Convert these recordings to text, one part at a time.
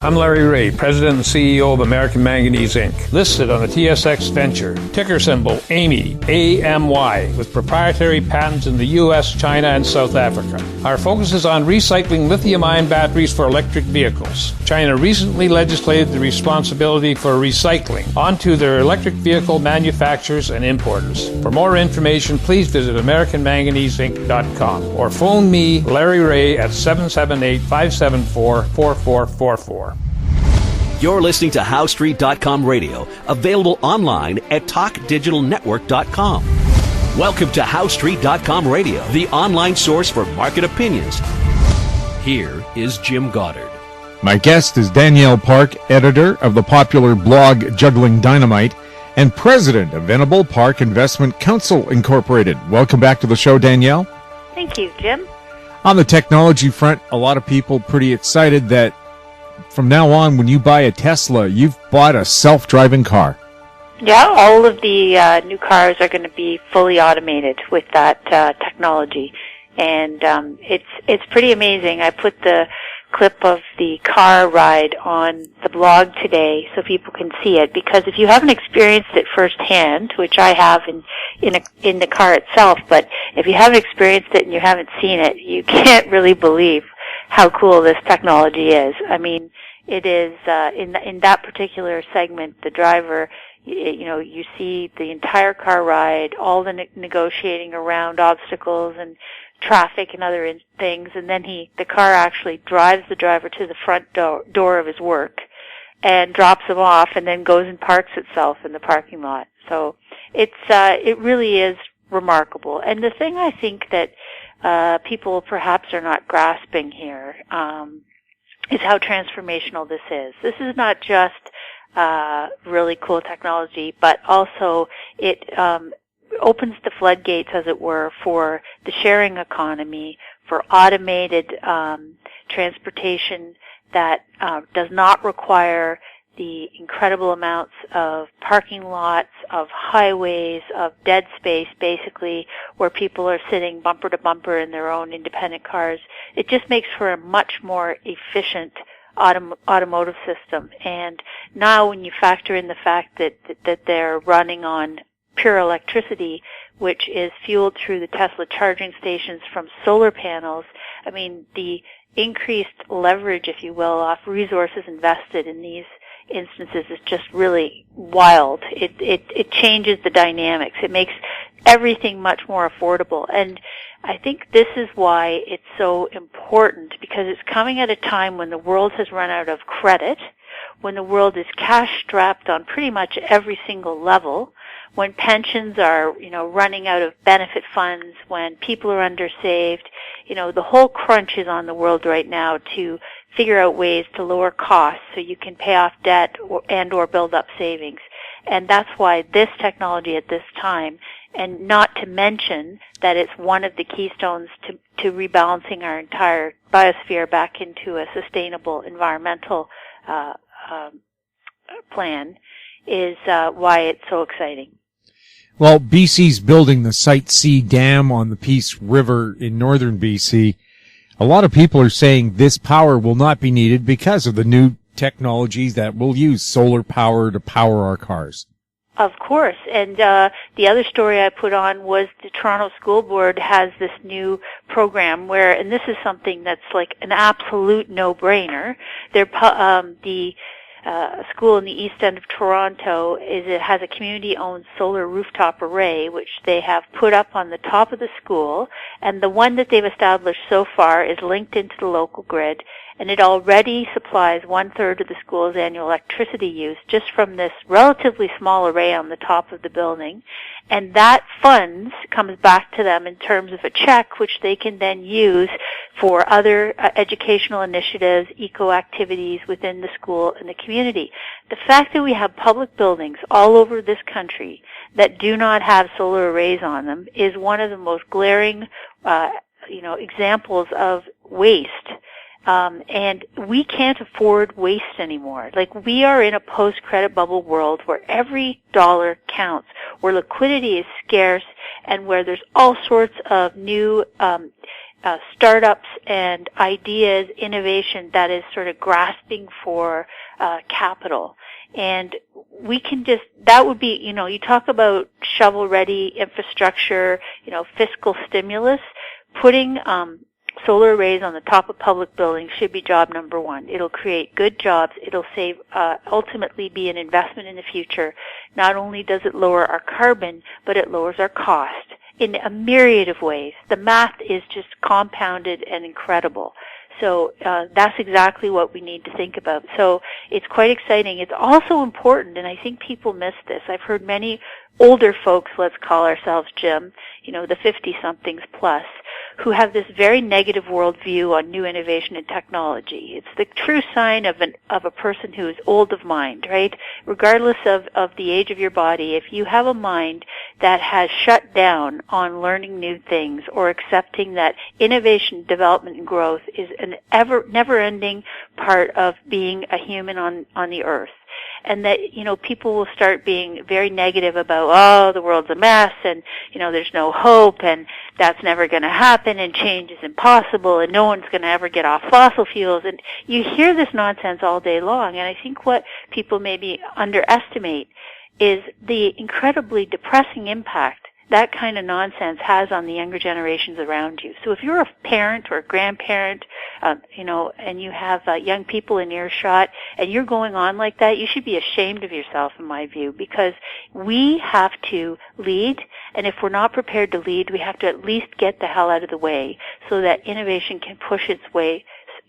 I'm Larry Ray, President and CEO of American Manganese, Inc., listed on the TSX Venture, ticker symbol AMY, A-M-Y, with proprietary patents in the U.S., China, and South Africa. Our focus is on recycling lithium-ion batteries for electric vehicles. China recently legislated the responsibility for recycling onto their electric vehicle manufacturers and importers. For more information, please visit AmericanManganeseInc.com or phone me, Larry Ray, at 778-574-4444. You're listening to HowStreet.com radio, available online at TalkDigitalNetwork.com. Welcome to HowStreet.com radio, the online source for market opinions. Here is Jim Goddard. My guest is Danielle Park, editor of the popular blog Juggling Dynamite and president of Venable Park Investment Council Incorporated. Welcome back to the show, Danielle. Thank you, Jim. On the technology front, a lot of people pretty excited that from now on, when you buy a Tesla, you've bought a self-driving car. Yeah, all of the new cars are going to be fully automated with that technology, and it's pretty amazing. I put the clip of the car ride on the blog today so people can see it, because if you haven't experienced it firsthand, which I have in the car itself, but if you haven't experienced it and you haven't seen it, you can't really believe how cool this technology is. I mean, it is in that particular segment, the driver, you see the entire car ride, all the negotiating around obstacles and traffic and other things, and then the car actually drives the driver to the front door of his work and drops him off, and then goes and parks itself in the parking lot. So it really is remarkable. And the thing I think that people perhaps are not grasping here is how transformational this is. This is not just really cool technology, but also it opens the floodgates, as it were, for the sharing economy, for automated transportation that does not require the incredible amounts of parking lots, of highways, of dead space, basically, where people are sitting bumper to bumper in their own independent cars. It just makes for a much more efficient automotive system. And now when you factor in the fact that they're running on pure electricity, which is fueled through the Tesla charging stations from solar panels, I mean, the increased leverage, if you will, off resources invested in these instances is just really wild. It changes the dynamics. It makes everything much more affordable. And I think this is why it's so important, because it's coming at a time when the world has run out of credit, when the world is cash-strapped on pretty much every single level, when pensions are, running out of benefit funds, when people are undersaved. The whole crunch is on the world right now to figure out ways to lower costs so you can pay off debt or build up savings. And that's why this technology at this time, and not to mention that it's one of the keystones to rebalancing our entire biosphere back into a sustainable environmental plan, is why it's so exciting. Well, BC's building the Site C Dam on the Peace River in northern BC. A lot of people are saying this power will not be needed because of the new technologies that will use solar power to power our cars. Of course. And the other story I put on was the Toronto School Board has this new program where, and this is something that's like an absolute no-brainer, the school in the east end of Toronto has a community-owned solar rooftop array, which they have put up on the top of the school, and the one that they've established so far is linked into the local grid, and it already supplies 1/3 of the school's annual electricity use just from this relatively small array on the top of the building. And that funds comes back to them in terms of a check, which they can then use for other educational initiatives, eco-activities within the school and the community. The fact that we have public buildings all over this country that do not have solar arrays on them is one of the most glaring, examples of waste. And we can't afford waste anymore. Like, we are in a post-credit bubble world where every dollar counts, where liquidity is scarce, and where there's all sorts of new startups and ideas, innovation that is sort of grasping for capital. And we can that would be, you talk about shovel-ready infrastructure, fiscal stimulus. Putting solar arrays on the top of public buildings should be job number one. It'll create good jobs. It'll save, ultimately be an investment in the future. Not only does it lower our carbon, but it lowers our cost in a myriad of ways. The math is just compounded and incredible. So that's exactly what we need to think about. So it's quite exciting. It's also important, and I think people miss this. I've heard many older folks, let's call ourselves, Jim, the 50-somethings plus, who have this very negative worldview on new innovation and technology. It's the true sign of a person who is old of mind, right? Regardless of the age of your body, if you have a mind that has shut down on learning new things or accepting that innovation, development, and growth is an never-ending part of being a human on the earth, and that, people will start being very negative about, the world's a mess, and, there's no hope, and that's never going to happen, and change is impossible, and no one's going to ever get off fossil fuels. And you hear this nonsense all day long, and I think what people maybe underestimate is the incredibly depressing impact that kind of nonsense has on the younger generations around you. So if you're a parent or a grandparent, and you have young people in earshot, and you're going on like that, you should be ashamed of yourself, in my view, because we have to lead, and if we're not prepared to lead, we have to at least get the hell out of the way so that innovation can push its way,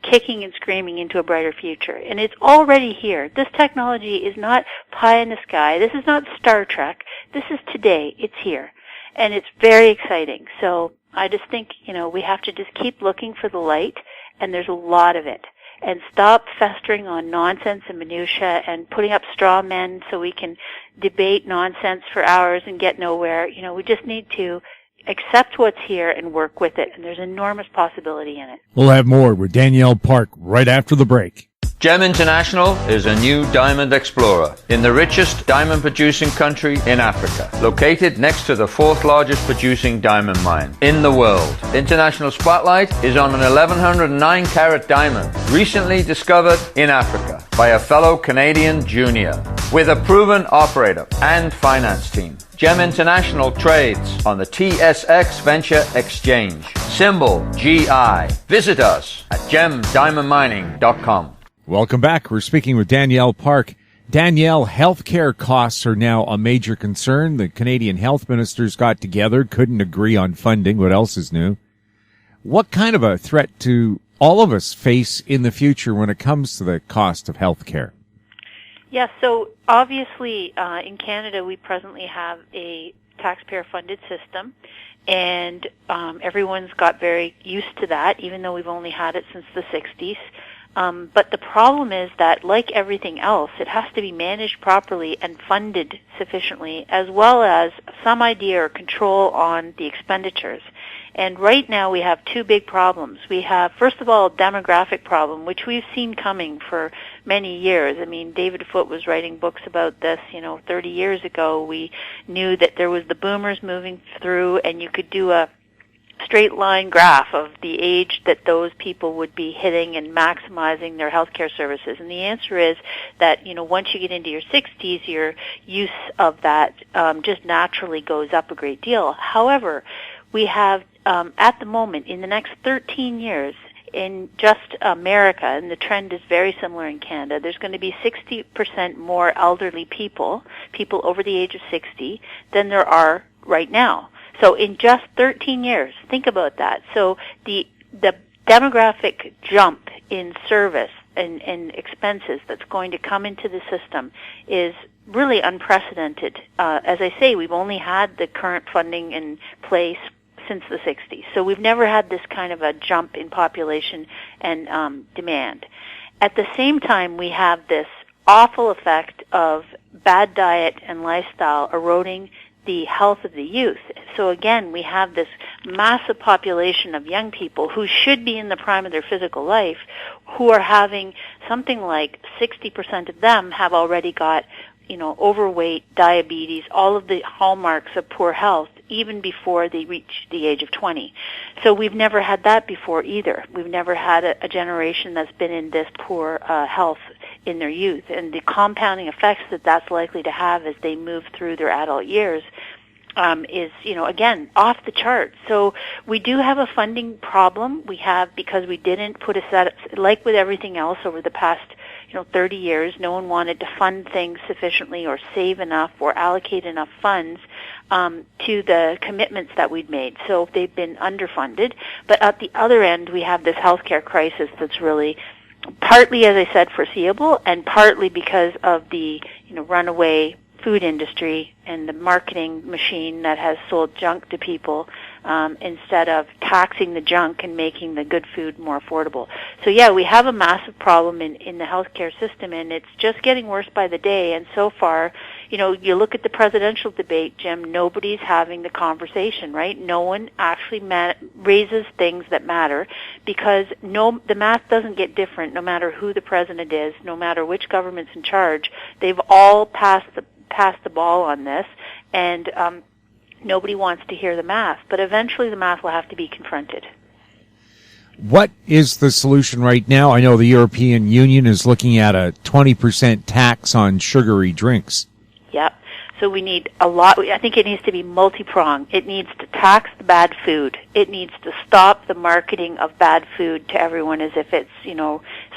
kicking and screaming, into a brighter future. And it's already here. This technology is not pie in the sky. This is not Star Trek. This is today. It's here. And it's very exciting. So I just think, we have to just keep looking for the light, and there's a lot of it. And stop festering on nonsense and minutia and putting up straw men so we can debate nonsense for hours and get nowhere. We just need to accept what's here and work with it, and there's enormous possibility in it. We'll have more with Danielle Park right after the break. GEM International is a new diamond explorer in the richest diamond producing country in Africa, located next to the fourth largest producing diamond mine in the world. International Spotlight is on an 1109 carat diamond recently discovered in Africa by a fellow Canadian junior with a proven operator and finance team. GEM International trades on the TSX Venture Exchange, symbol GI. Visit us at gemdiamondmining.com. Welcome back. We're speaking with Danielle Park. Danielle, healthcare costs are now a major concern. The Canadian health ministers got together, couldn't agree on funding. What else is new? What kind of a threat do all of us face in the future when it comes to the cost of healthcare? Yes, so obviously in Canada we presently have a taxpayer-funded system, and everyone's got very used to that, even though we've only had it since the 60s. But the problem is that, like everything else, it has to be managed properly and funded sufficiently, as well as some idea or control on the expenditures. And right now we have two big problems. We have, first of all, a demographic problem, which we've seen coming for many years. I mean, David Foote was writing books about this, 30 years ago. We knew that there was the boomers moving through, and you could do a straight line graph of the age that those people would be hitting and maximizing their healthcare services. And the answer is that, once you get into your 60s, your use of that just naturally goes up a great deal. However, we have, at the moment, in the next 13 years, in just America, and the trend is very similar in Canada, there's going to be 60% more elderly people over the age of 60, than there are right now. So in just 13 years, think about that. So the demographic jump in service and expenses that's going to come into the system is really unprecedented. As I say, we've only had the current funding in place since the 60s. So we've never had this kind of a jump in population and demand. At the same time, we have this awful effect of bad diet and lifestyle eroding the health of the youth. So again, we have this massive population of young people who should be in the prime of their physical life, who are having something like 60% of them have already got, overweight, diabetes, all of the hallmarks of poor health, even before they reach the age of 20. So we've never had that before either. We've never had a generation that's been in this poor health in their youth, and the compounding effects that that's likely to have as they move through their adult years is, again, off the chart. So we do have a funding problem. We have, because we didn't put a set, like with everything else over the past 30 years, no one wanted to fund things sufficiently or save enough or allocate enough funds to the commitments that we'd made. So they've been underfunded. But at the other end, we have this healthcare crisis that's really partly, as I said, foreseeable, and partly because of the runaway food industry and the marketing machine that has sold junk to people instead of taxing the junk and making the good food more affordable. So yeah, we have a massive problem in the healthcare system, and it's just getting worse by the day. And so far, you look at the presidential debate, Jim, nobody's having the conversation, right? No one actually raises things that matter, because the math doesn't get different no matter who the president is, no matter which government's in charge. They've all passed the ball on this, and nobody wants to hear the math. But eventually the math will have to be confronted. What is the solution right now? I know the European Union is looking at a 20% tax on sugary drinks. Yep. So we need a lot. I think it needs to be multi-pronged. It needs to tax the bad food. It needs to stop the marketing of bad food to everyone as if it's,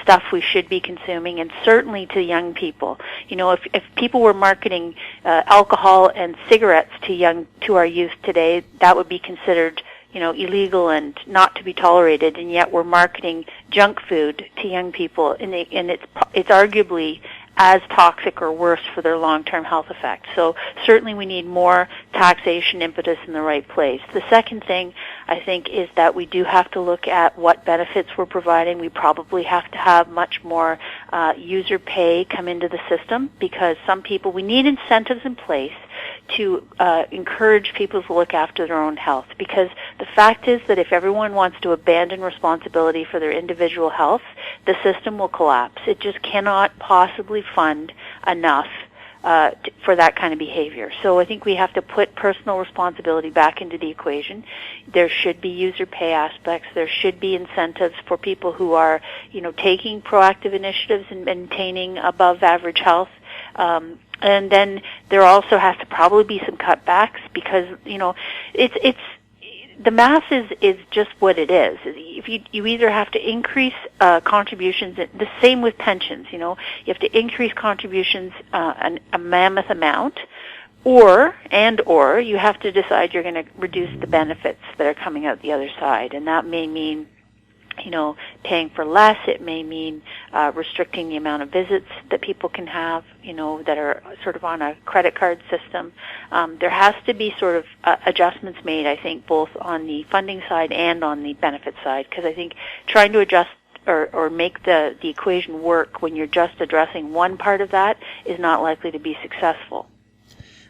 stuff we should be consuming, and certainly to young people. If people were marketing alcohol and cigarettes to our youth today, that would be considered, illegal and not to be tolerated, and yet we're marketing junk food to young people, and it's arguably as toxic or worse for their long-term health effects. So certainly we need more taxation impetus in the right place. The second thing, I think, is that we do have to look at what benefits we're providing. We probably have to have much more user pay come into the system, because we need incentives in place to encourage people to look after their own health, because the fact is that if everyone wants to abandon responsibility for their individual health, the system will collapse. It just cannot possibly fund enough for that kind of behavior. So I think we have to put personal responsibility back into the equation. There should be user pay aspects. There should be incentives for people who are, taking proactive initiatives and maintaining above average health. And then there also has to probably be some cutbacks, because, it's the math is just what it is. If you either have to increase contributions, the same with pensions, you have to increase contributions a mammoth amount, or you have to decide you're going to reduce the benefits that are coming out the other side, and that may mean paying for less. It may mean restricting the amount of visits that people can have, that are sort of on a credit card system. There has to be sort of adjustments made, I think, both on the funding side and on the benefit side, because I think trying to adjust or make the equation work when you're just addressing one part of that is not likely to be successful.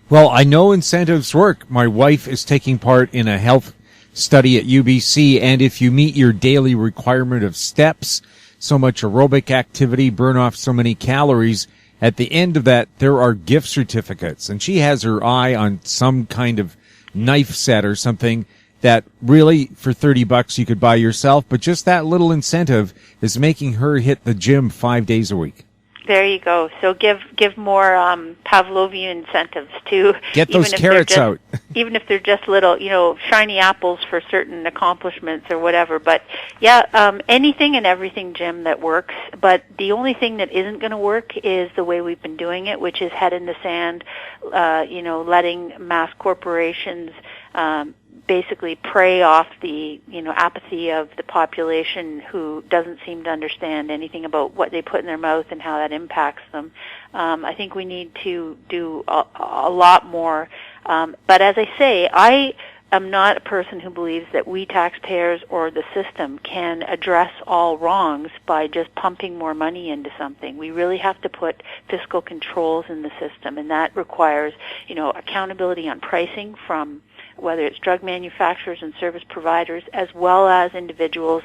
Well, I know incentives work. My wife is taking part in a health study at UBC, and if you meet your daily requirement of steps, so much aerobic activity, burn off so many calories, at the end of that there are gift certificates, and she has her eye on some kind of knife set or something that really for $30 you could buy yourself, but just that little incentive is making her hit the gym 5 days a week. There you go. So give more Pavlovian incentives to get those carrots out. Even if they're just little, shiny apples for certain accomplishments or whatever. But yeah, anything and everything, Jim, that works. But the only thing that isn't going to work is the way we've been doing it, which is head in the sand. Letting mass corporations basically prey off the apathy of the population who doesn't seem to understand anything about what they put in their mouth and how that impacts them. I think we need to do a lot more. But as I say, I am not a person who believes that we taxpayers or the system can address all wrongs by just pumping more money into something. We really have to put fiscal controls in the system, and that requires, accountability on pricing from whether it's drug manufacturers and service providers, as well as individuals,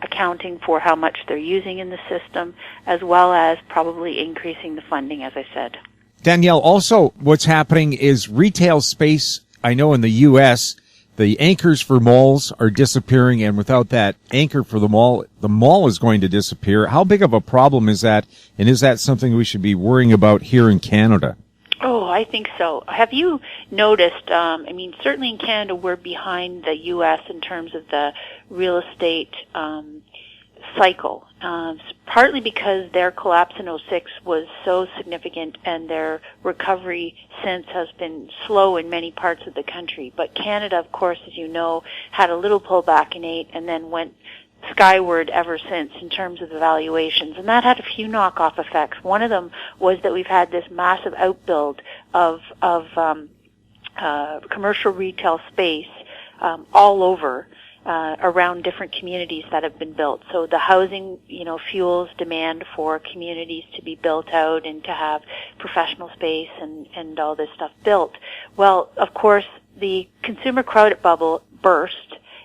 accounting for how much they're using in the system, as well as probably increasing the funding, as I said. Danielle, also what's happening is retail space I know in the U.S., the anchors for malls are disappearing, and without that anchor for the mall is going to disappear. How big of a problem is that, and is that something we should be worrying about here in Canada? Oh, I think so. Have you noticed, certainly in Canada we're behind the U.S. in terms of the real estate cycle, partly because their collapse in '06 was so significant and their recovery since has been slow in many parts of the country. But Canada, of course, as you know, had a little pullback in '08 and then went skyward ever since in terms of the valuations, and that had a few knock-off effects. One of them was that we've had this massive outbuild of commercial retail space all over around different communities that have been built. So the housing, fuels demand for communities to be built out and to have professional space and all this stuff built. Well, of course, the consumer credit bubble burst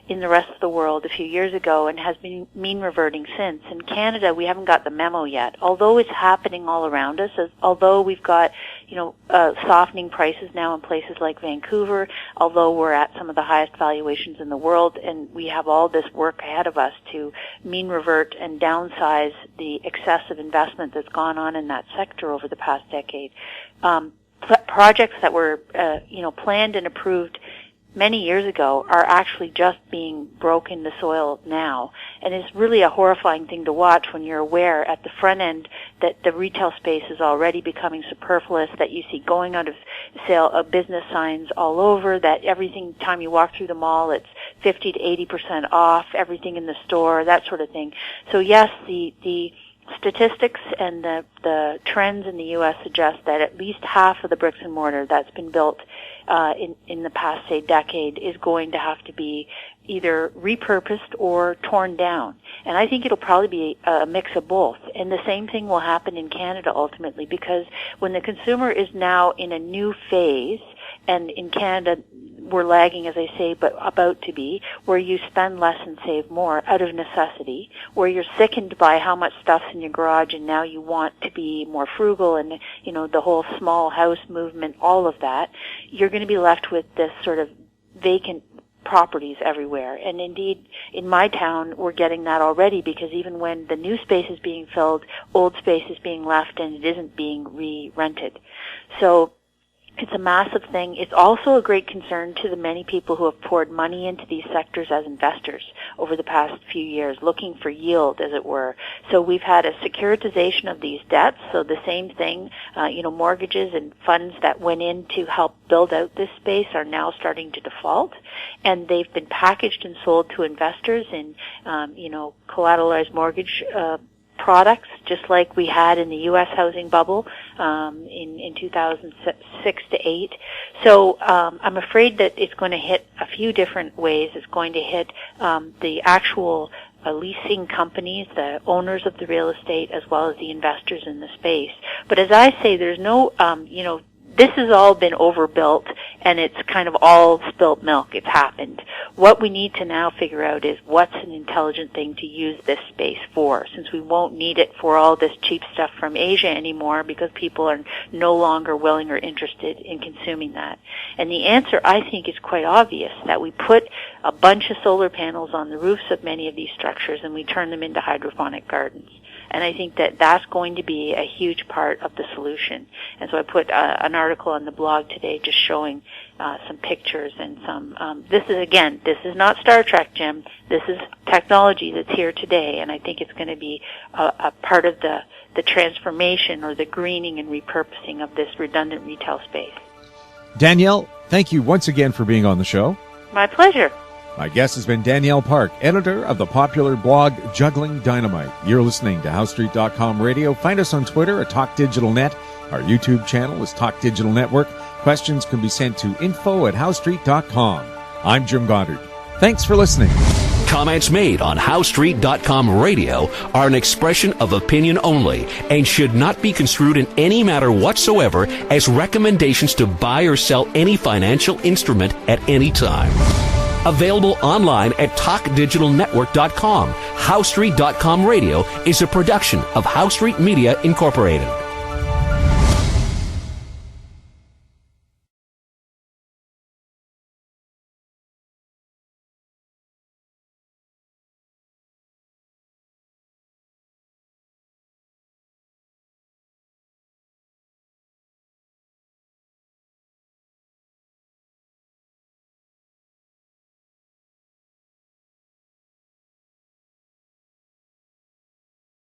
in the rest of the world a few years ago and has been mean reverting since. In Canada, we haven't got the memo yet. Although it's happening all around us, although we've got, softening prices now in places like Vancouver, although we're at some of the highest valuations in the world, and we have all this work ahead of us to mean revert and downsize the excessive investment that's gone on in that sector over the past decade. Projects that were, planned and approved many years ago are actually just being broken to soil now. And it's really a horrifying thing to watch when you're aware at the front end that the retail space is already becoming superfluous, that you see going out of sale business signs all over, that everything time you walk through the mall it's 50 to 80% off, everything in the store, that sort of thing. So yes, the statistics and the trends in the U.S. suggest that at least half of the bricks and mortar that's been built in the past, say, decade is going to have to be either repurposed or torn down. And I think it'll probably be a mix of both. And the same thing will happen in Canada ultimately, because when the consumer is now in a new phase, and in Canada we're lagging, as I say, but about to be, where you spend less and save more out of necessity, where you're sickened by how much stuff's in your garage and now you want to be more frugal and, the whole small house movement, all of that, you're going to be left with this sort of vacant properties everywhere. And indeed, in my town, we're getting that already, because even when the new space is being filled, old space is being left and it isn't being re-rented. So it's a massive thing. It's also a great concern to the many people who have poured money into these sectors as investors over the past few years, looking for yield, as it were. So we've had a securitization of these debts. So the same thing, mortgages and funds that went in to help build out this space are now starting to default. And they've been packaged and sold to investors in, collateralized mortgage products, just like we had in the U.S. housing bubble in 2006 to 8. So I'm afraid that it's going to hit a few different ways. It's going to hit the actual leasing companies, the owners of the real estate, as well as the investors in the space. But as I say, there's no, this has all been overbuilt, and it's kind of all spilt milk. It's happened. What we need to now figure out is what's an intelligent thing to use this space for, since we won't need it for all this cheap stuff from Asia anymore, because people are no longer willing or interested in consuming that. And the answer, I think, is quite obvious, that we put a bunch of solar panels on the roofs of many of these structures and we turn them into hydroponic gardens. And I think that that's going to be a huge part of the solution. And so I put an article on the blog today just showing some pictures and some, this is not Star Trek, Jim. This is technology that's here today, and I think it's going to be a part of the transformation or the greening and repurposing of this redundant retail space. Danielle, thank you once again for being on the show. My pleasure. My guest has been Danielle Park, editor of the popular blog Juggling Dynamite. You're listening to HowStreet.com radio. Find us on Twitter at Talk Digital Net. Our YouTube channel is Talk Digital Network. Questions can be sent to info@HowStreet.com. I'm Jim Goddard. Thanks for listening. Comments made on HowStreet.com radio are an expression of opinion only and should not be construed in any matter whatsoever as recommendations to buy or sell any financial instrument at any time. Available online at TalkDigitalNetwork.com. HowStreet.com radio is a production of HowStreet Media Incorporated.